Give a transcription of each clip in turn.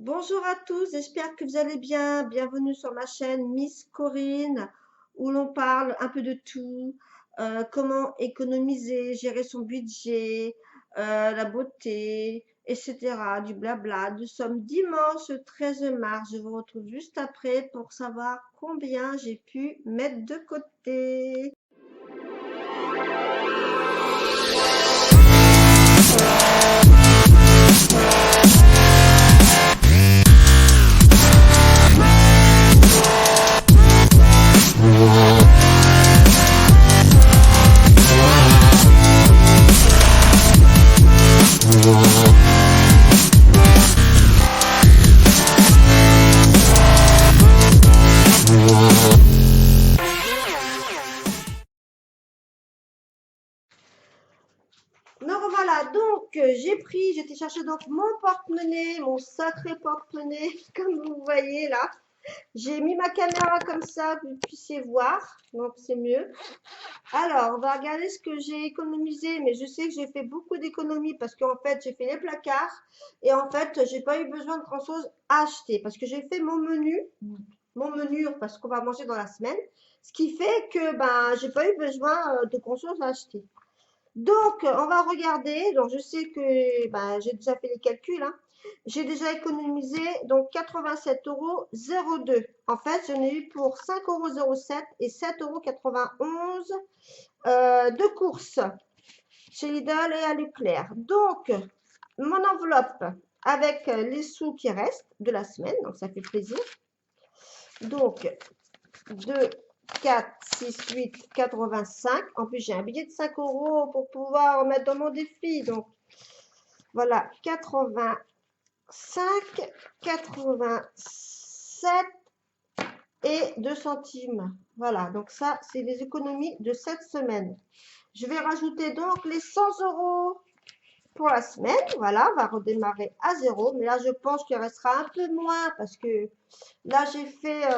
Bonjour à tous, j'espère que vous allez bien. Bienvenue sur ma chaîne Miss Corinne, où l'on parle un peu de tout, comment économiser, gérer son budget, la beauté, etc. Du blabla. Nous sommes dimanche 13 mars. Je vous retrouve juste après pour savoir combien j'ai pu mettre de côté. Donc voilà, j'étais chercher donc mon porte-monnaie, mon sacré porte-monnaie, comme vous voyez là. J'ai mis ma caméra comme ça, que vous puissiez voir, donc c'est mieux. Alors, on va regarder ce que j'ai économisé, mais je sais que j'ai fait beaucoup d'économies parce qu'en fait, j'ai fait les placards et en fait, j'ai pas eu besoin de grand-chose à acheter parce que j'ai fait mon menu parce qu'on va manger dans la semaine, ce qui fait que ben, j'ai pas eu besoin de grand-chose à acheter. Donc, on va regarder. Donc, je sais que ben, j'ai déjà fait les calculs, hein. J'ai déjà économisé donc 87,02 €. En fait, j'en ai eu pour 5,07 € et 7,91 € de courses chez Lidl et à Leclerc. Donc, mon enveloppe avec les sous qui restent de la semaine, donc ça fait plaisir. Donc, 2, 4, 6, 8, 85. En plus, j'ai un billet de 5 € pour pouvoir mettre dans mon défi. Donc, voilà, 85, 87 et 2 centimes. Voilà, donc ça, c'est les économies de cette semaine. Je vais rajouter donc les 100 € pour la semaine. Voilà, on va redémarrer à zéro. Mais là, je pense qu'il restera un peu moins parce que là, j'ai fait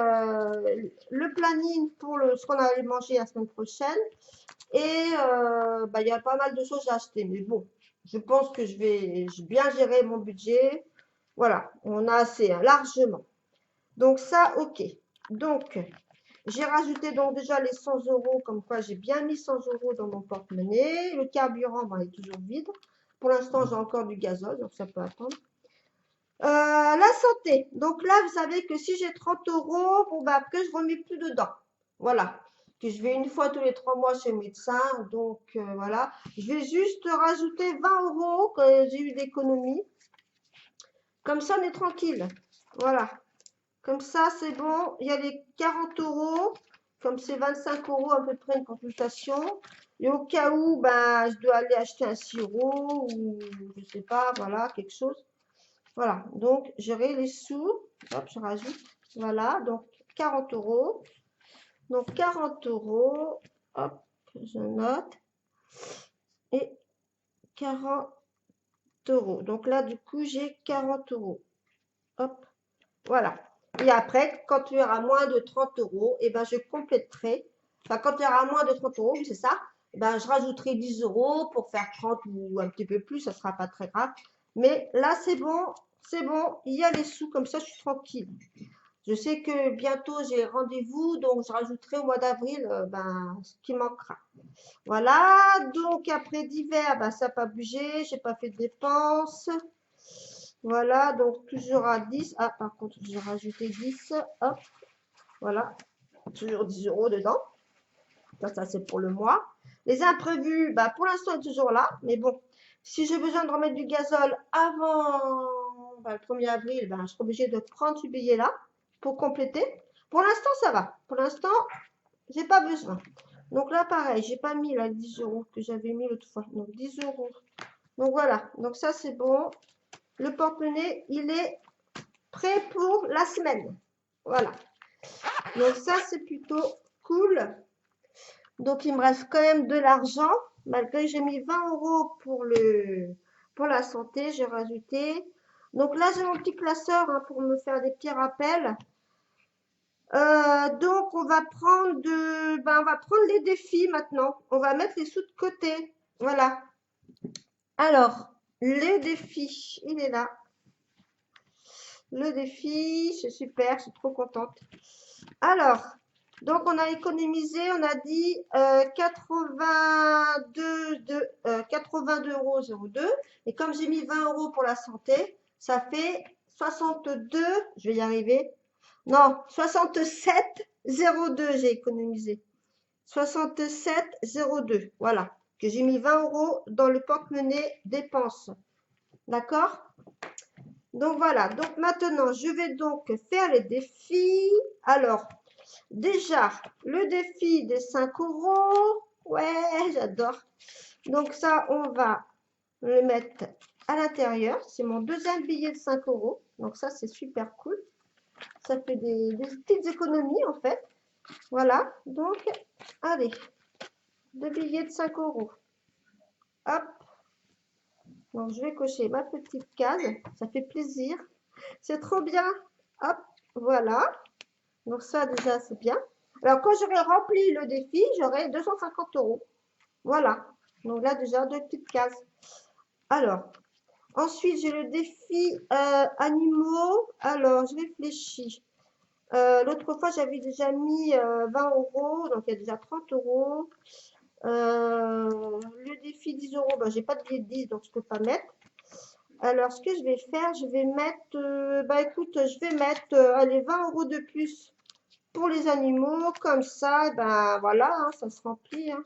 le planning pour ce qu'on allait manger la semaine prochaine. Et bah, il y a pas mal de choses à acheter. Mais bon, je pense que je vais bien gérer mon budget. Voilà, on a assez, hein, largement. Donc ça, ok. Donc, j'ai rajouté donc déjà les 100 € comme quoi j'ai bien mis 100 € dans mon porte-monnaie. Le carburant, ben, il est toujours vide. Pour l'instant, j'ai encore du gazole, donc ça peut attendre. La santé. Donc là, vous savez que si j'ai 30 €, bon, bah, après, je remets plus dedans. Voilà. Que je vais une fois tous les 3 mois chez le médecin. Donc, voilà. Je vais juste rajouter 20 € que j'ai eu d'économie. Comme ça, on est tranquille. Voilà. Comme ça, c'est bon. Il y a les 40 €. Comme c'est 25 € à peu près une consultation. Et au cas où, ben, je dois aller acheter un sirop ou je sais pas, voilà, quelque chose. Voilà, donc j'aurai les sous. Hop, je rajoute. Voilà, donc 40 €. Donc 40 €. Hop, je note. Et 40 €. Donc là, du coup, j'ai 40 €. Hop, voilà. Et après, quand il y aura moins de 30 €, et ben je compléterai. Enfin, quand il y aura moins de 30 €, oui, c'est ça. Eh ben, je rajouterai 10 € pour faire 30 ou un petit peu plus, ça sera pas très grave. Mais là, c'est bon, il y a les sous, comme ça, je suis tranquille. Je sais que bientôt j'ai rendez-vous, donc je rajouterai au mois d'avril ben, ce qui manquera. Voilà, donc après d'hiver, ben, ça n'a pas bougé, j'ai pas fait de dépenses. Voilà, donc toujours à 10. Ah, par contre, j'ai rajouté 10. Hop, voilà, toujours 10 € dedans. Ça c'est pour le mois. Les imprévus, bah, pour l'instant, est toujours là. Mais bon, si j'ai besoin de remettre du gazole avant bah, le 1er avril, bah, je serai obligée de prendre ce billet-là pour compléter. Pour l'instant, ça va. Pour l'instant, j'ai pas besoin. Donc là, pareil, j'ai pas mis là 10 € que j'avais mis l'autre fois. Donc 10 €. Donc voilà. Donc ça, c'est bon. Le porte-monnaie, il est prêt pour la semaine. Voilà. Donc ça, c'est plutôt cool. Donc, il me reste quand même de l'argent. Malgré que j'ai mis 20 € pour la santé, j'ai rajouté. Donc là, j'ai mon petit classeur hein, pour me faire des petits rappels. Donc, on va prendre les défis maintenant. On va mettre les sous de côté. Voilà. Alors, les défis, il est là. le défi, c'est super, je suis trop contente. Alors, donc on a économisé, on a dit 82,02 €. Et comme j'ai mis 20 € pour la santé, ça fait 62, je vais y arriver. Non, 67,02 j'ai économisé. 67,02, voilà. Que j'ai mis 20 € dans le porte-monnaie dépenses. D'accord? Donc voilà, donc maintenant je vais donc faire les défis. Alors, déjà, le défi des 5 €. Ouais, j'adore. Donc ça, on va le mettre à l'intérieur. C'est mon deuxième billet de 5 €. Donc ça, c'est super cool. Ça fait des petites économies en fait. Voilà, donc allez, deux billets de 5 €. Hop, donc je vais cocher ma petite case. Ça fait plaisir. C'est trop bien. Hop, voilà. Donc ça déjà, c'est bien. Alors quand j'aurai rempli le défi, j'aurai 250 €. Voilà. Donc là déjà, deux petites cases. Alors, ensuite, j'ai le défi animaux. Alors, je réfléchis. L'autre fois, j'avais déjà mis 20 €, donc il y a déjà 30 €. Le défi 10 €, ben, j'ai pas de billet de 10, donc je peux pas mettre. Alors, ce que je vais faire, je vais mettre, bah écoute, je vais mettre, allez, 20 € de plus pour les animaux. Comme ça, ben voilà, hein, ça se remplit. Hein.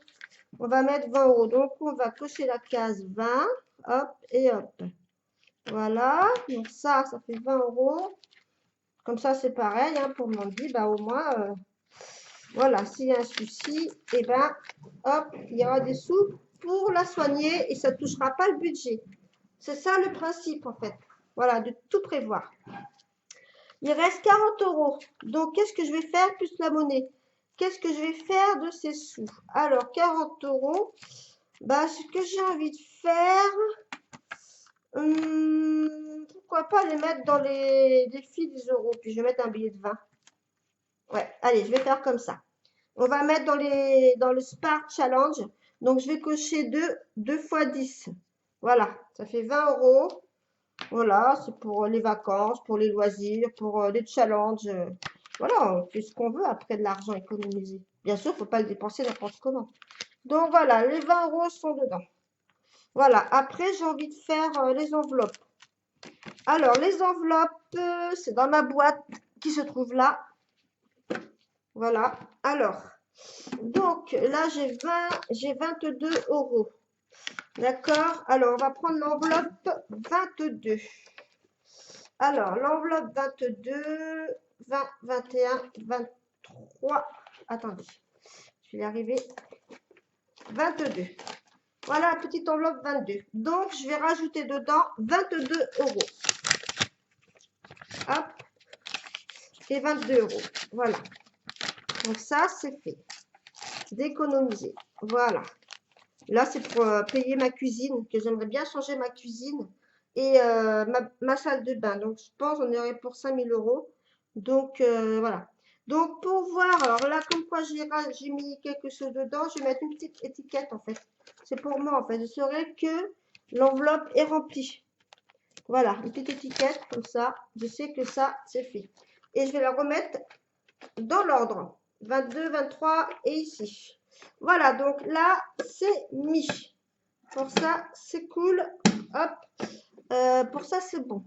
On va mettre 20 €. Donc, on va cocher la case 20. Hop et hop. Voilà. Donc, ça fait 20 €. Comme ça, c'est pareil, hein, pour Mandy, bah, au moins, voilà, s'il y a un souci, et ben, hop, il y aura des sous pour la soigner et ça ne touchera pas le budget. C'est ça le principe, en fait. Voilà, de tout prévoir. Il reste 40 €. Donc, qu'est-ce que je vais faire plus la monnaie? Qu'est-ce que je vais faire de ces sous? Alors, 40 €, bah, ce que j'ai envie de faire, pourquoi pas les mettre dans les défis 10 €, puis je vais mettre un billet de 20. Ouais, allez, je vais faire comme ça. On va mettre dans le Spark Challenge. Donc, je vais cocher 2 fois 10. Voilà, ça fait 20 €. Voilà, c'est pour les vacances, pour les loisirs, pour les challenges. Voilà, on fait ce qu'on veut après de l'argent économisé. Bien sûr, il ne faut pas le dépenser n'importe comment. Donc, voilà, les 20 € sont dedans. Voilà, après, j'ai envie de faire les enveloppes. Alors, les enveloppes, c'est dans ma boîte qui se trouve là. Voilà. Alors, donc là, j'ai 22 €. D'accord? Alors, on va prendre l'enveloppe 22. Alors, l'enveloppe 22, 20, 21, 23. Attendez, je vais y arriver. 22. Voilà, petite enveloppe 22. Donc, je vais rajouter dedans 22 €. Hop. Et 22 €. Voilà. Donc, ça, c'est fait. D'économiser. Voilà. Là, c'est pour payer ma cuisine, que j'aimerais bien changer ma cuisine et ma salle de bain. Donc, je pense qu'on aurait pour 5 000 €. Donc, voilà. Donc, pour voir, alors là, comme quoi j'ai mis quelque chose dedans, je vais mettre une petite étiquette, en fait. C'est pour moi, en fait. Je saurais que l'enveloppe est remplie. Voilà, une petite étiquette, comme ça. Je sais que ça, c'est fait. Et je vais la remettre dans l'ordre. 22, 23 et ici. Voilà, donc là, c'est mis. Pour ça, c'est cool. Hop. Pour ça, c'est bon.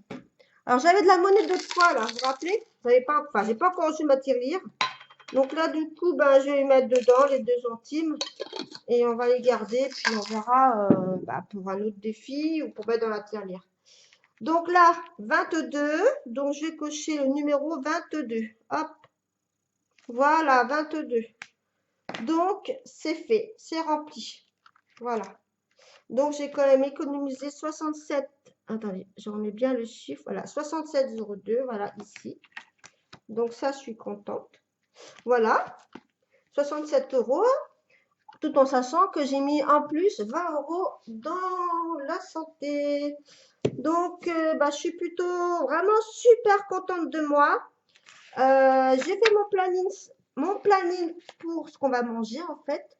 Alors, j'avais de la monnaie de fois, là. Vous vous rappelez? J'avais pas, enfin, j'ai pas encore reçu ma tirelire. Donc là, du coup, ben, je vais mettre dedans les 2 centimes. Et on va les garder. Puis on verra pour un autre défi ou pour mettre dans la tirelire. Donc là, 22. Donc, je vais cocher le numéro 22. Hop. Voilà, 22. Donc, c'est fait, c'est rempli. Voilà. Donc, j'ai quand même économisé 67. Attendez, je remets bien le chiffre. Voilà, 67,02. Voilà, ici. Donc, ça, je suis contente. Voilà, 67 €. Tout en sachant que j'ai mis en plus 20 € dans la santé. Donc, je suis plutôt vraiment super contente de moi. J'ai fait mon planning pour ce qu'on va manger en fait.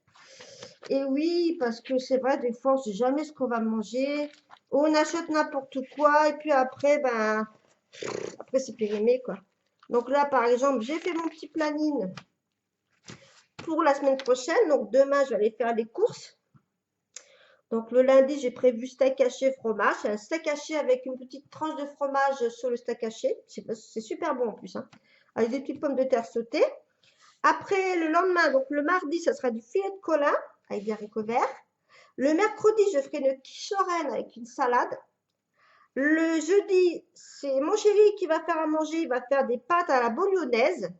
Et oui, parce que c'est vrai, des fois, on ne sait jamais ce qu'on va manger. On achète n'importe quoi et puis après, ben, Après, c'est périmé, quoi. Donc là, par exemple, j'ai fait mon petit planning pour la semaine prochaine. Donc demain, je vais aller faire les courses. Donc le lundi, j'ai prévu steak haché fromage. C'est un steak haché avec une petite tranche de fromage sur le steak haché. C'est super bon en plus, hein. Avec des petites pommes de terre sautées. Après, le lendemain, donc le mardi, ça sera du filet de colin avec des haricots verts. Le mercredi, je ferai une quiche Lorraine avec une salade. Le jeudi, c'est mon chéri qui va faire à manger. Il va faire des pâtes à la bolognaise.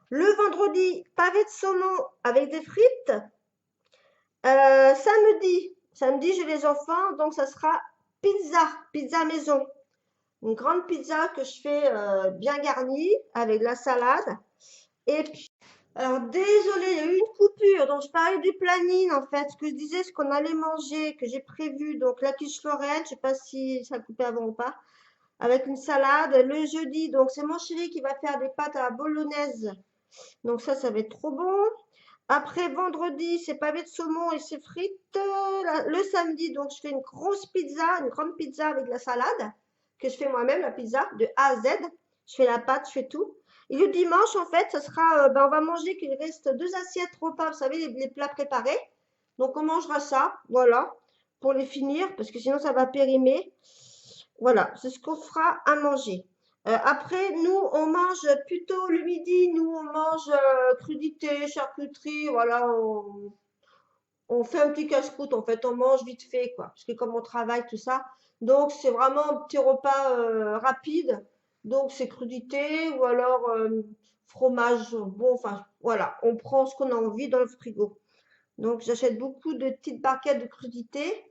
Le vendredi, pavé de saumon avec des frites. Samedi, j'ai les enfants, donc ça sera pizza maison. Une grande pizza que je fais bien garnie avec de la salade. Et puis, alors désolée, il y a eu une coupure. Donc je parlais du planning en fait, ce que je disais, ce qu'on allait manger, que j'ai prévu. Donc la quiche Lorraine, je sais pas si ça a coupé avant ou pas, avec une salade. Le jeudi, donc c'est mon chéri qui va faire des pâtes à la bolognaise. Donc ça va être trop bon. Après, vendredi, c'est pavé de saumon et c'est frites. Le samedi, donc, je fais une grande pizza avec la salade, que je fais moi-même, la pizza, de A à Z. Je fais la pâte, je fais tout. Et le dimanche, en fait, ça sera, on va manger qu'il reste 2 assiettes repas, vous savez, les plats préparés. Donc, on mangera ça, voilà, pour les finir, parce que sinon, ça va périmer. Voilà, c'est ce qu'on fera à manger. Après, nous, on mange plutôt le midi, nous, on mange crudité, charcuterie, voilà, on fait un petit casse-croûte, en fait, on mange vite fait, quoi, parce que comme on travaille, tout ça, donc c'est vraiment un petit repas rapide, donc c'est crudité ou alors fromage, bon, enfin, voilà, on prend ce qu'on a envie dans le frigo. Donc j'achète beaucoup de petites barquettes de crudité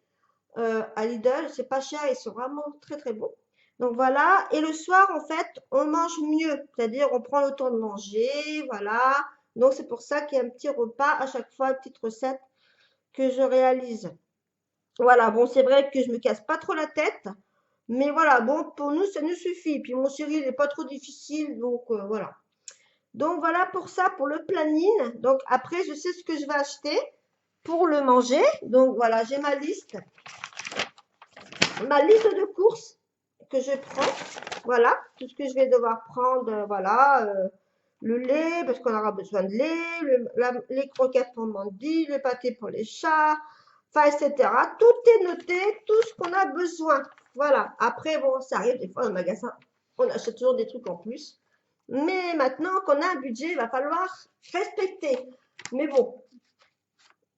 à Lidl, c'est pas cher, ils sont vraiment très très bons. Donc voilà, et le soir en fait, on mange mieux, c'est-à-dire on prend le temps de manger, voilà. Donc c'est pour ça qu'il y a un petit repas à chaque fois, une petite recette que je réalise. Voilà, bon, c'est vrai que je me casse pas trop la tête, mais voilà, bon, pour nous, ça nous suffit. Puis mon chéri, il n'est pas trop difficile, donc voilà. Donc voilà pour ça, pour le planning. Donc après, je sais ce que je vais acheter pour le manger. Donc voilà, j'ai ma liste de courses que je prends. Voilà, tout ce que je vais devoir prendre, voilà, le lait, parce qu'on aura besoin de lait, les croquettes pour Mandy, le pâté pour les chats, enfin, etc. Tout est noté, tout ce qu'on a besoin. Voilà, après, bon, ça arrive des fois dans le magasin, on achète toujours des trucs en plus. Mais maintenant qu'on a un budget, il va falloir respecter. Mais bon,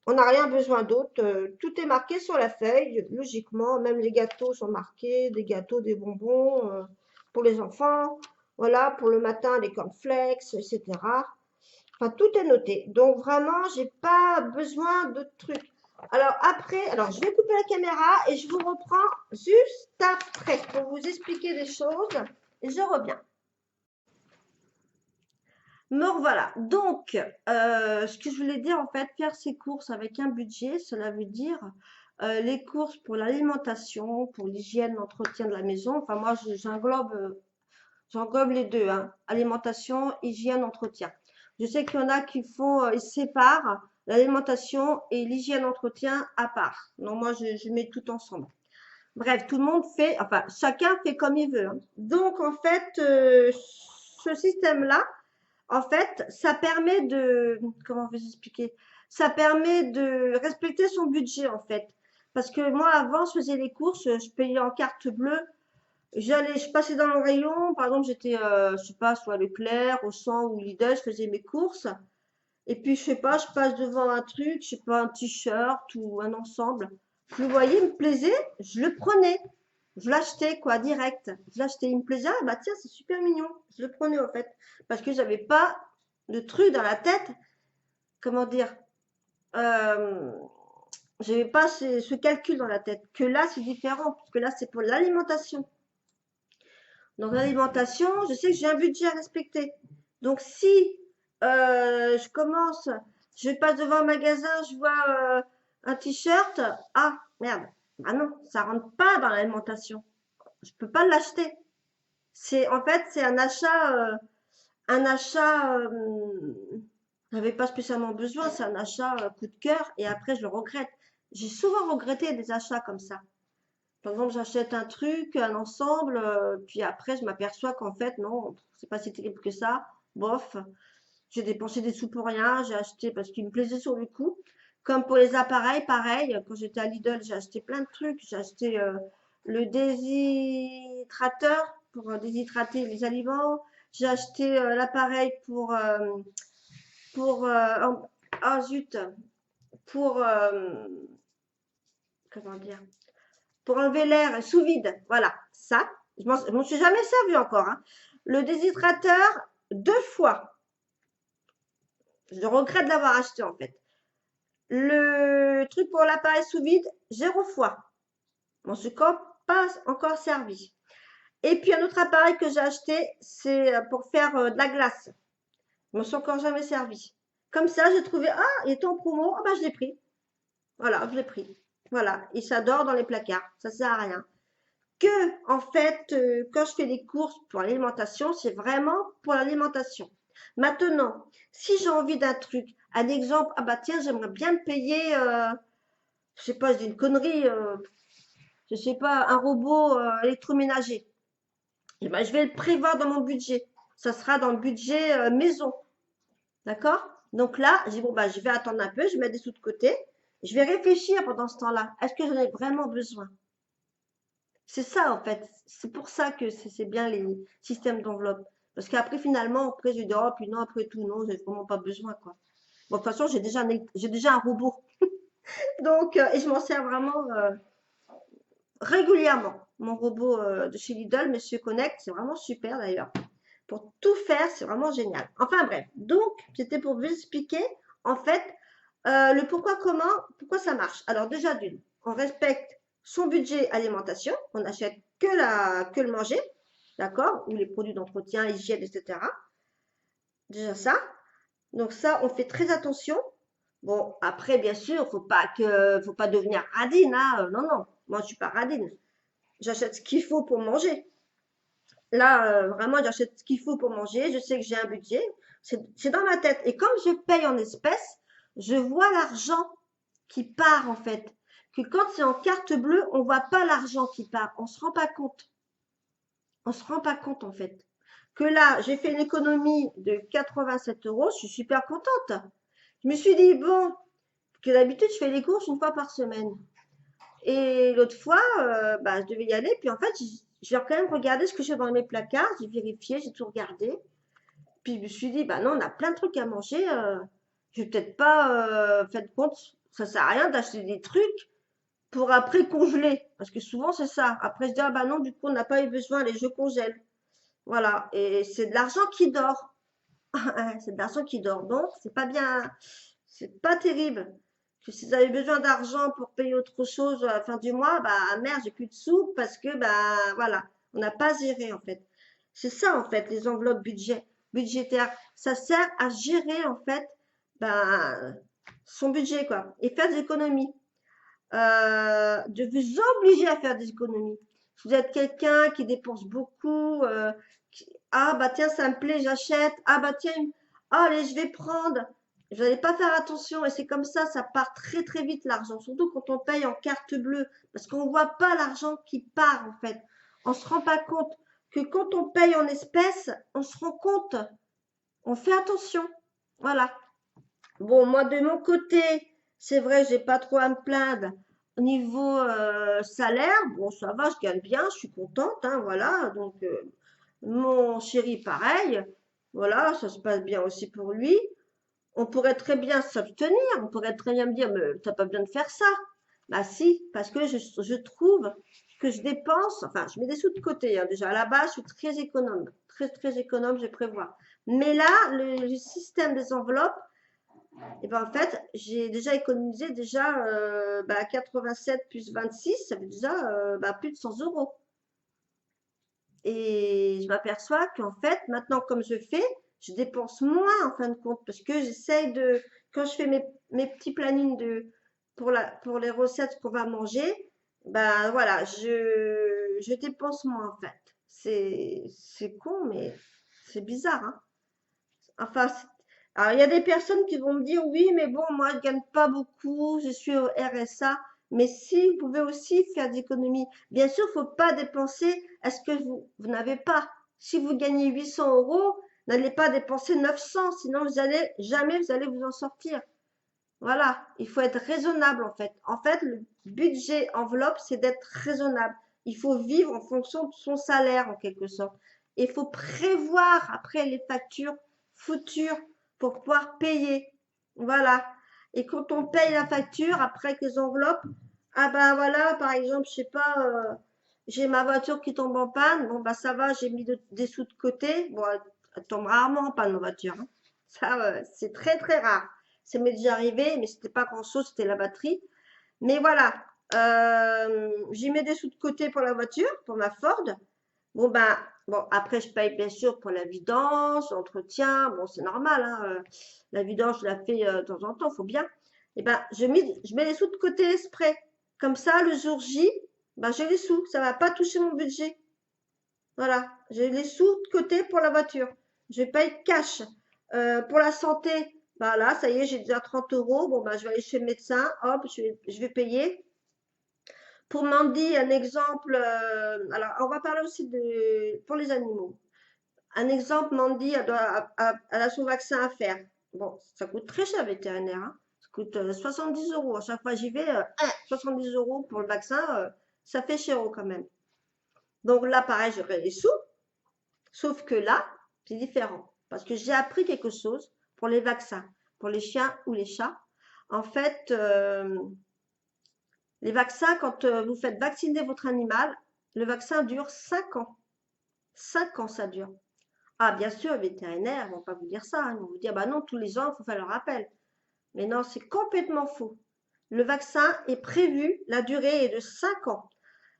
on n'a rien besoin d'autre. Tout est marqué sur la feuille, logiquement. Même les gâteaux sont marqués, des gâteaux, des bonbons pour les enfants. Voilà, pour le matin, les cornflakes, etc. Enfin, tout est noté. Donc, vraiment, j'ai pas besoin de trucs. Alors, après, alors, je vais couper la caméra et je vous reprends juste après pour vous expliquer des choses. Et je reviens. Me revoilà. Donc, ce que je voulais dire, en fait, faire ses courses avec un budget, cela veut dire les courses pour l'alimentation, pour l'hygiène, l'entretien de la maison. Enfin, moi, j'englobe les deux, hein, alimentation, hygiène, entretien. Je sais qu'il y en a qui ils séparent l'alimentation et l'hygiène, entretien à part. Non, moi, je mets tout ensemble. Bref, tout le monde fait, enfin, chacun fait comme il veut, hein. Donc, en fait, ce système-là, en fait, ça permet comment vous expliquer? Ça permet de respecter son budget, en fait. Parce que moi, avant, je faisais les courses, je payais en carte bleue. Je passais dans le rayon, par exemple, j'étais, je sais pas, soit Leclerc, Auchan ou Lidl, je faisais mes courses. Et puis, je sais pas, je passe devant un truc, je sais pas, un t-shirt ou un ensemble. Je le voyais, il me plaisait, je le prenais. Je l'achetais, quoi, direct. Je l'achetais, il me plaisait, ah bah tiens, c'est super mignon. Je le prenais, en fait. Parce que j'avais pas de truc dans la tête, comment dire, euh, j'avais pas ce calcul dans la tête. Que là, c'est différent, parce que là, c'est pour l'alimentation. Dans l'alimentation, je sais que j'ai un budget à respecter. Donc, si je passe devant un magasin, je vois un t-shirt, ah merde, ah non, ça rentre pas dans l'alimentation. Je peux pas l'acheter. C'est un achat, j'avais pas spécialement besoin, c'est un achat coup de cœur et après je le regrette. J'ai souvent regretté des achats comme ça. Par exemple, j'achète un truc, un ensemble, puis après, je m'aperçois qu'en fait, non, c'est pas si terrible que ça. Bof, j'ai dépensé des sous pour rien, j'ai acheté parce qu'il me plaisait sur le coup. Comme pour les appareils, pareil, quand j'étais à Lidl, j'ai acheté plein de trucs. J'ai acheté le déshydrateur pour déshydrater les aliments. J'ai acheté l'appareil oh zut, pour, comment dire, pour enlever l'air sous vide. Voilà, ça, je m'en suis jamais servi encore, hein. Le déshydrateur, 2 fois. Je regrette de l'avoir acheté en fait. Le truc pour l'appareil sous vide, 0 fois. Bon, c'est pas encore servi. Et puis un autre appareil que j'ai acheté, c'est pour faire de la glace. Je m'en suis encore jamais servi. Comme ça, j'ai trouvé, ah, il est en promo, ah bah je l'ai pris. Voilà, je l'ai pris. Voilà, et ça dort dans les placards, ça sert à rien. En fait, quand je fais des courses pour l'alimentation, c'est vraiment pour l'alimentation. Maintenant, si j'ai envie d'un truc, un exemple, ah bah tiens, j'aimerais bien me payer, je sais pas, je dis une connerie, je sais pas, un robot électroménager. Et ben, je vais le prévoir dans mon budget. Ça sera dans le budget maison. D'accord? Donc là, j'ai dit, bon, bah, je vais attendre un peu, je mets des sous de côté. Je vais réfléchir pendant ce temps-là. Est-ce que j'en ai vraiment besoin? C'est ça, en fait. C'est pour ça que c'est bien les systèmes d'enveloppe. Parce qu'après, finalement, après, je dis, oh, puis non, après tout, non, j'ai vraiment pas besoin, quoi. Bon, de toute façon, j'ai déjà un robot. Donc, et je m'en sers vraiment régulièrement. Mon robot de chez Lidl, Monsieur Connect, c'est vraiment super d'ailleurs. Pour tout faire, c'est vraiment génial. Enfin bref, donc c'était pour vous expliquer en fait le pourquoi, comment, pourquoi ça marche. Alors déjà d'une, on respecte son budget alimentation, on n'achète que le manger, d'accord, ou les produits d'entretien, hygiène, etc. Déjà ça. Donc ça, on fait très attention. Bon, après, bien sûr, faut pas devenir radine, hein. Non, non, moi je suis pas radine. J'achète ce qu'il faut pour manger. Là, vraiment, j'achète ce qu'il faut pour manger. Je sais que j'ai un budget. C'est dans ma tête. Et comme je paye en espèces, je vois l'argent qui part en fait. Que quand c'est en carte bleue, on voit pas l'argent qui part. On se rend pas compte. On se rend pas compte en fait. Que là, j'ai fait une économie de 87 euros. Je suis super contente. Je me suis dit, bon, que d'habitude, je fais les courses une fois par semaine. Et l'autre fois, bah, je devais y aller. Puis en fait, j'ai quand même regardé ce que j'ai dans mes placards. J'ai vérifié, j'ai tout regardé. Puis je me suis dit, bah non, on a plein de trucs à manger. Je vais peut-être pas faire compte. Ça sert à rien d'acheter des trucs pour après congeler. Parce que souvent, c'est ça. Après, je dis, ah bah non, du coup, on n'a pas eu besoin, les jeux congèlent. Voilà. Et c'est de l'argent qui dort. C'est de l'argent qui dort. Donc, c'est pas bien. C'est pas terrible. Que si vous avez besoin d'argent pour payer autre chose à la fin du mois, bah merde, j'ai plus de sous parce que bah voilà, on n'a pas géré en fait. C'est ça en fait, les enveloppes budgétaires. Ça sert à gérer en fait bah, son budget quoi et faire des économies. De vous obliger à faire des économies. Si vous êtes quelqu'un qui dépense beaucoup, ah bah tiens, ça me plaît, j'achète. Ah bah tiens, ah, allez, je vais prendre. Vous n'allez pas faire attention et c'est comme ça part très très vite l'argent, surtout quand on paye en carte bleue, parce qu'on ne voit pas l'argent qui part en fait. On ne se rend pas compte que quand on paye en espèces, on se rend compte, on fait attention. Voilà. Bon, moi de mon côté, c'est vrai, j'ai pas trop à me plaindre. Au niveau salaire, bon, ça va, je gagne bien, je suis contente, hein, voilà. Donc, mon chéri, pareil, voilà, ça se passe bien aussi pour lui. On pourrait très bien s'abstenir, on pourrait très bien me dire, mais t'as pas besoin de faire ça. Bah si, parce que je trouve que je dépense, enfin, je mets des sous de côté, hein, déjà à la base, je suis très économe, très très économe, je prévois. Mais là, le système des enveloppes, et ben en fait, j'ai déjà économisé déjà 87 plus 26, ça fait déjà plus de 100 euros. Et je m'aperçois qu'en fait, maintenant, comme je fais, je dépense moins en fin de compte parce que j'essaye de, quand je fais mes petits plannings pour les recettes qu'on va manger, ben voilà, je dépense moins en fait. C'est con, mais c'est bizarre, hein. Enfin, alors il y a des personnes qui vont me dire, oui, mais bon, moi, je gagne pas beaucoup, je suis au RSA. Mais si vous pouvez aussi faire des économies, bien sûr, il ne faut pas dépenser à ce que vous n'avez pas. Si vous gagnez 800 euros, n'allez pas dépenser 900, sinon jamais vous allez vous en sortir. Voilà, il faut être raisonnable en fait. En fait, le budget enveloppe, c'est d'être raisonnable. Il faut vivre en fonction de son salaire en quelque sorte. Il faut prévoir après les factures futures pour pouvoir payer. Voilà. Et quand on paye la facture, après avec les enveloppes, ah ben voilà, par exemple, je sais pas, j'ai ma voiture qui tombe en panne. Bon bah ça va, j'ai mis des sous de côté. Bon, elle tombe rarement en panne ma voiture, hein. Ça, c'est très très rare. Ça m'est déjà arrivé, mais c'était pas grand-chose, c'était la batterie. Mais voilà, j'y mets des sous de côté pour la voiture, pour ma Ford. Bon ben, bon après je paye bien sûr pour la vidange, l'entretien. Bon c'est normal, hein, la vidange je la fais de temps en temps, faut bien. Et ben je mets les sous de côté exprès. Comme ça, le jour J, ben j'ai les sous, ça va pas toucher mon budget. Voilà, j'ai les sous de côté pour la voiture. Je paye cash. Pour la santé, bah là, ça y est, j'ai déjà 30 euros. Bon, bah, je vais aller chez le médecin. Hop, je vais payer. Pour Mandy, un exemple. Alors, on va parler aussi pour les animaux. Un exemple, Mandy, elle a son vaccin à faire. Bon, ça coûte très cher, vétérinaire, hein. Ça coûte 70 euros. À chaque fois, j'y vais. 70 euros pour le vaccin, ça fait cher quand même. Donc là, pareil, j'aurai les sous. Sauf que là, c'est différent. Parce que j'ai appris quelque chose pour les vaccins, pour les chiens ou les chats. En fait, les vaccins, quand vous faites vacciner votre animal, le vaccin dure 5 ans. 5 ans, ça dure. Ah, bien sûr, les vétérinaires ne vont pas vous dire ça, hein. Ils vont vous dire, bah non, tous les ans, il faut faire le rappel. Mais non, c'est complètement faux. Le vaccin est prévu, la durée est de 5 ans.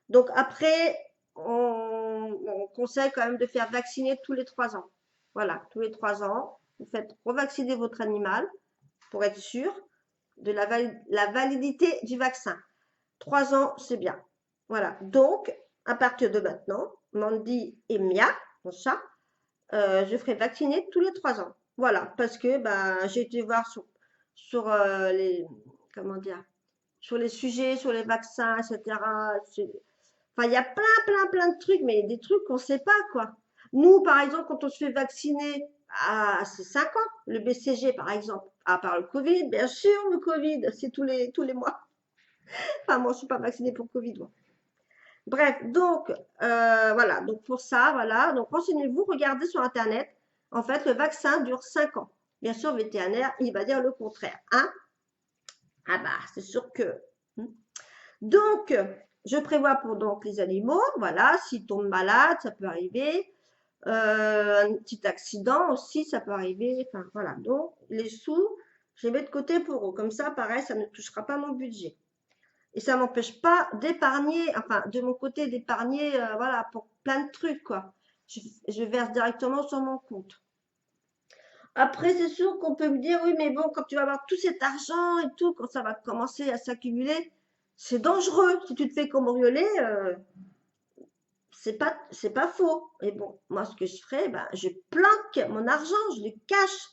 Donc après, on conseille quand même de faire vacciner tous les 3 ans. Voilà, tous les 3 ans, vous faites revacciner votre animal pour être sûr de la validité du vaccin. 3 ans, c'est bien. Voilà, donc à partir de maintenant, Mandy et Mia, mon chat, je ferai vacciner tous les 3 ans. Voilà, parce que bah, j'ai été voir sur les, comment dire, sur les sujets, sur les vaccins, etc. Enfin, il y a plein de trucs, mais des trucs qu'on ne sait pas, quoi. Nous, par exemple, quand on se fait vacciner, c'est 5 ans, le BCG, par exemple. À part le Covid, bien sûr, le Covid, c'est tous les mois. Enfin, moi, je ne suis pas vaccinée pour Covid, moi. Bref, donc, voilà. Donc, pour ça, voilà. Donc, renseignez-vous, regardez sur Internet. En fait, le vaccin dure 5 ans. Bien sûr, le vétérinaire, il va dire le contraire, hein. Ah bah, c'est sûr que. Donc, je prévois pour donc les animaux, voilà, s'ils tombent malades, ça peut arriver. Un petit accident aussi, ça peut arriver. Enfin, voilà. Donc, les sous, je les mets de côté pour eux. Comme ça, pareil, ça ne touchera pas mon budget. Et ça m'empêche pas d'épargner, enfin, de mon côté, d'épargner, voilà, pour plein de trucs, quoi. Je verse directement sur mon compte. Après, c'est sûr qu'on peut me dire, oui, mais bon, quand tu vas avoir tout cet argent et tout, quand ça va commencer à s'accumuler, c'est dangereux. Si tu te fais cambrioler, c'est pas faux. Et bon, moi, ce que je ferais, ben, je planque mon argent, je le cache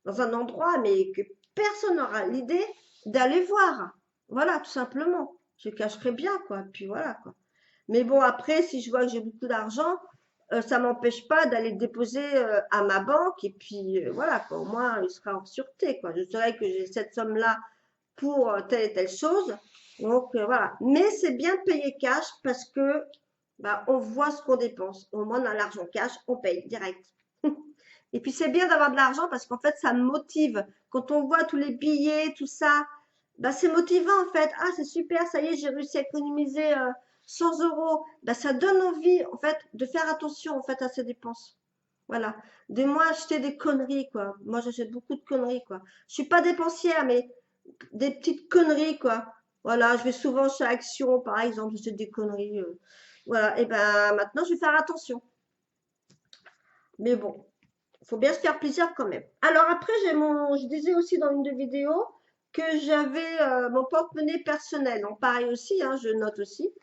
dans un endroit, mais que personne n'aura l'idée d'aller voir. Voilà, tout simplement. Je cacherai bien, quoi. Puis voilà, quoi. Mais bon, après, si je vois que j'ai beaucoup d'argent, ça m'empêche pas d'aller le déposer à ma banque. Et puis voilà, quoi. Au moins, il sera en sûreté, quoi. Je saurai que j'ai cette somme-là pour telle et telle chose. Donc voilà. Mais c'est bien de payer cash parce que bah, on voit ce qu'on dépense. Au moins, on a l'argent cash, on paye direct. Et puis, c'est bien d'avoir de l'argent parce qu'en fait, ça me motive. Quand on voit tous les billets, tout ça, bah, c'est motivant en fait. Ah, c'est super, ça y est, j'ai réussi à économiser 100 euros. Bah, ça donne envie en fait de faire attention en fait à ses dépenses. Voilà. De moins acheter des conneries, quoi. Moi, j'achète beaucoup de conneries, quoi. Je suis pas dépensière, mais des petites conneries, quoi. Voilà, je vais souvent chez Action, par exemple, j'achète des conneries. Voilà, et ben maintenant, je vais faire attention. Mais bon, il faut bien se faire plaisir quand même. Alors après, je disais aussi dans une de vidéos que j'avais mon porte-monnaie personnel. Donc pareil aussi, hein, je note aussi.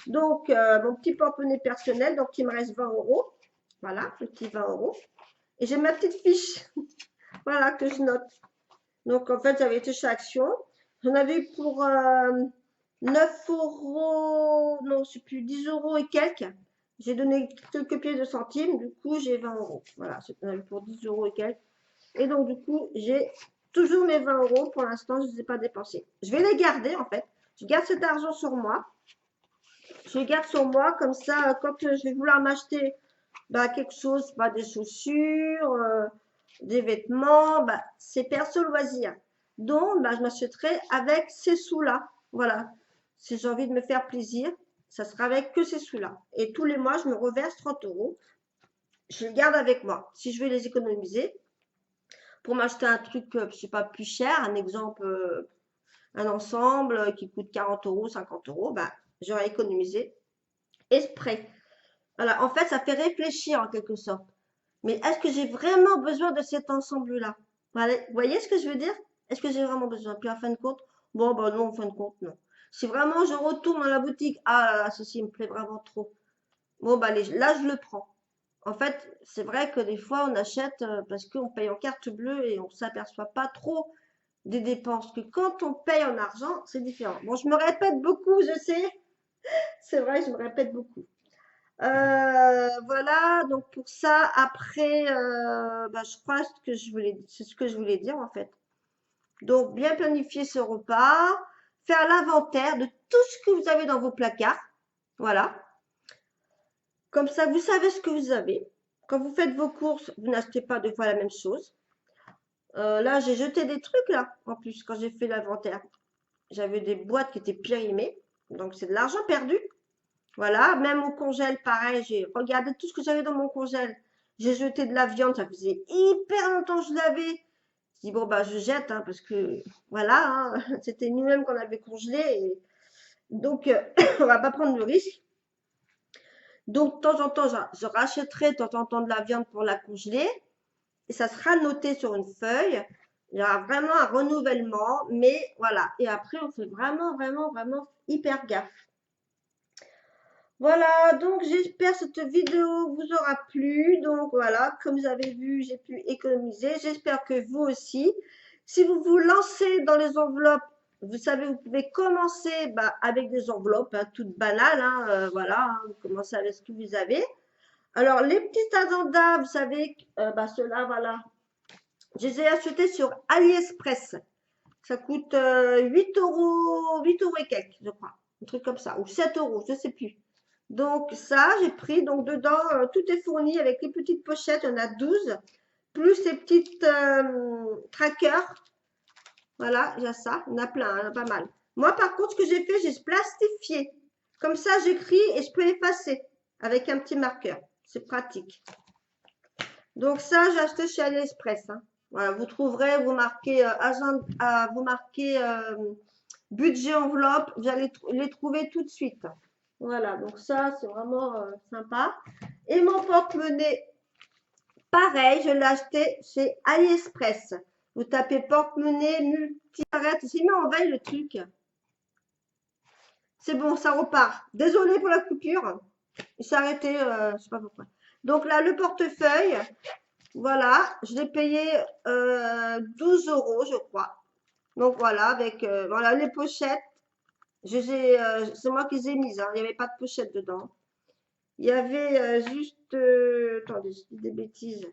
Donc mon petit porte-monnaie personnel, donc il me reste 20 euros. Voilà, le petit 20 euros. Et j'ai ma petite fiche, voilà, que je note. Donc en fait, j'avais été chez Action. J'en avais eu pour 9 euros, non, je sais plus, 10 euros et quelques. J'ai donné quelques pièces de centimes, du coup, j'ai 20 euros. Voilà, c'est pour 10 euros et quelques. Et donc, du coup, j'ai toujours mes 20 euros. Pour l'instant, je ne les ai pas dépensés. Je vais les garder, en fait. Je garde cet argent sur moi. Je les garde sur moi, comme ça, quand je vais vouloir m'acheter bah, quelque chose, bah, des chaussures, des vêtements, bah, c'est perso loisir. Donc, bah, je m'achèterai avec ces sous-là. Voilà. Si j'ai envie de me faire plaisir, ça sera avec que ces sous-là. Et tous les mois, je me reverse 30 euros. Je les garde avec moi. Si je vais les économiser pour m'acheter un truc, je sais pas, plus cher, un exemple, un ensemble qui coûte 40 euros, 50 euros, bah, j'aurais économisé exprès. Voilà. En fait, ça fait réfléchir en quelque sorte. Mais est-ce que j'ai vraiment besoin de cet ensemble-là? Voilà. Vous voyez ce que je veux dire? Est-ce que j'ai vraiment besoin? Puis en fin de compte, bon, bah non, en fin de compte, non. Si vraiment je retourne dans la boutique, ah là là, ceci me plaît vraiment trop. Bon, bah allez, là, je le prends. En fait, c'est vrai que des fois, on achète parce qu'on paye en carte bleue et on ne s'aperçoit pas trop des dépenses. Que quand on paye en argent, c'est différent. Bon, je me répète beaucoup, je sais. C'est vrai, je me répète beaucoup. Voilà, donc pour ça, après, bah, je crois que c'est ce que je voulais dire en fait. Donc, bien planifier ce repas, faire l'inventaire de tout ce que vous avez dans vos placards. Voilà. Comme ça, vous savez ce que vous avez. Quand vous faites vos courses, vous n'achetez pas deux fois la même chose. Là, j'ai jeté des trucs là, en plus, quand j'ai fait l'inventaire. J'avais des boîtes qui étaient périmées, donc c'est de l'argent perdu. Voilà, même au congèle, pareil, j'ai regardé tout ce que j'avais dans mon congèle. J'ai jeté de la viande, ça faisait hyper longtemps que je l'avais. Je dis, bon, bah, je jette, hein, parce que, voilà, hein, c'était nous-mêmes qu'on avait congelé. Donc, on va pas prendre le risque. Donc, de temps en temps, je rachèterai de temps en temps de la viande pour la congeler. Et ça sera noté sur une feuille. Il y aura vraiment un renouvellement, mais voilà. Et après, on fait vraiment, vraiment, vraiment hyper gaffe. Voilà, donc j'espère que cette vidéo vous aura plu. Donc voilà, comme vous avez vu, j'ai pu économiser. J'espère que vous aussi. Si vous vous lancez dans les enveloppes, vous savez, vous pouvez commencer bah, avec des enveloppes hein, toutes banales. Hein, voilà, hein, vous commencez avec ce que vous avez. Alors, les petits agendas, vous savez, bah, ceux-là, voilà. Je les ai achetés sur AliExpress. Ça coûte 8 euros, 8 euros et quelques, je crois. Un truc comme ça. Ou 7 euros, je ne sais plus. Donc ça, j'ai pris. Donc dedans, tout est fourni avec les petites pochettes. Il y en a 12. Plus ces petites trackers. Voilà, il y a ça. Il y en a plein, il y en a pas mal. Moi, par contre, ce que j'ai fait, j'ai plastifié. Comme ça, j'écris et je peux effacer avec un petit marqueur. C'est pratique. Donc ça, j'ai acheté chez AliExpress. Hein. Voilà, vous trouverez, vous marquez vous marquez budget enveloppe, vous allez les trouver tout de suite. Voilà, donc ça, c'est vraiment sympa. Et mon porte-monnaie, pareil, je l'ai acheté chez AliExpress. Vous tapez porte-monnaie, multi-arrête, c'est mis en veille le truc. C'est bon, ça repart. Désolée pour la coupure. Il s'est arrêté, je sais pas pourquoi. Donc là, le portefeuille, voilà, je l'ai payé 12 euros, je crois. Donc voilà, avec voilà, les pochettes. C'est moi qui les ai mises, hein. Il n'y avait pas de pochette dedans. Il y avait juste. Attendez, je dis des bêtises.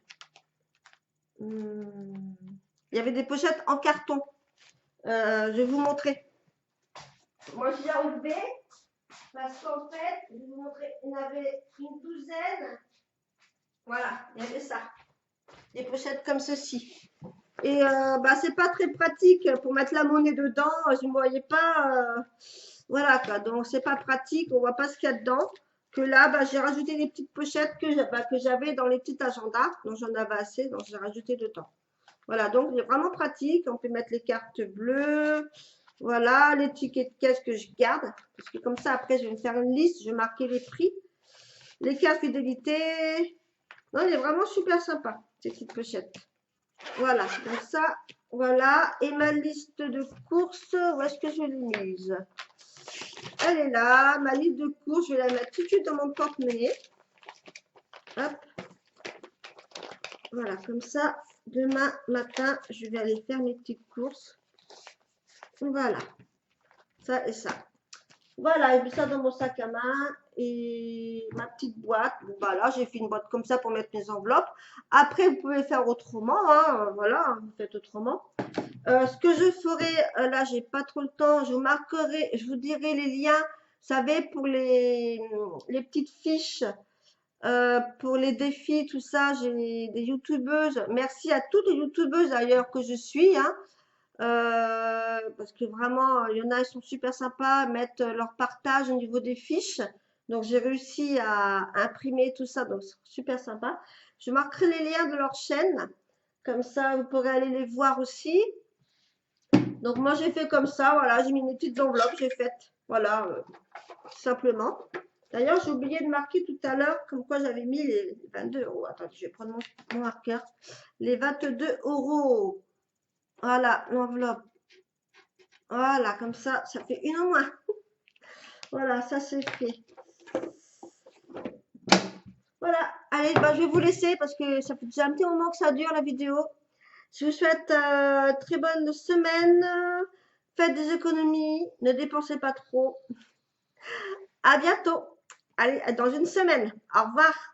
Il y avait des pochettes en carton. Je vais vous montrer. Moi, je l'ai enlevé parce qu'en fait, je vais vous montrer. Il y en avait une douzaine. Voilà, il y avait ça. Des pochettes comme ceci. Et bah, c'est pas très pratique pour mettre la monnaie dedans. Je ne voyais pas. Voilà quoi. Donc, c'est pas pratique. On voit pas ce qu'il y a dedans. Que là, bah, j'ai rajouté des petites pochettes que j'avais dans les petits agendas. Donc, j'en avais assez. Donc, j'ai rajouté dedans. Voilà. Donc, c'est vraiment pratique. On peut mettre les cartes bleues. Voilà. Les tickets de caisse que je garde. Parce que comme ça, après, je vais me faire une liste. Je vais marquer les prix. Les cartes fidélité. Non, il est vraiment super sympa, ces petites pochettes. Voilà, comme ça, voilà. Et ma liste de courses, où est-ce que je l'ai mise? Elle est là, ma liste de courses, je vais la mettre tout de suite dans mon porte-monnaie. Hop. Voilà, comme ça, demain matin, je vais aller faire mes petites courses. Voilà, ça et ça. Voilà, j'ai mis ça dans mon sac à main et ma petite boîte. Bon, bah là, j'ai fait une boîte comme ça pour mettre mes enveloppes. Après, vous pouvez faire autrement, hein, voilà, vous faites autrement. Ce que je ferai, là, j'ai pas trop le temps, je vous marquerai, je vous dirai les liens, vous savez, pour les petites fiches, pour les défis, tout ça, j'ai des youtubeuses. Merci à toutes les youtubeuses d'ailleurs que je suis, hein, parce que vraiment, il y en a, ils sont super sympas, mettent leur partage au niveau des fiches. Donc, j'ai réussi à imprimer tout ça, donc c'est super sympa. Je marquerai les liens de leur chaîne, comme ça, vous pourrez aller les voir aussi. Donc, moi, j'ai fait comme ça, voilà, j'ai mis mes petites enveloppes, j'ai fait, voilà, tout simplement. D'ailleurs, j'ai oublié de marquer tout à l'heure comme quoi j'avais mis les 22 euros. Attendez, je vais prendre mon marqueur. Les 22 euros. Voilà, l'enveloppe. Voilà, comme ça fait une en moins. Voilà, ça c'est fait. Voilà, allez, bah, je vais vous laisser parce que ça fait déjà un petit moment que ça dure la vidéo. Je vous souhaite très bonne semaine. Faites des économies, ne dépensez pas trop. À bientôt. Allez, dans une semaine. Au revoir.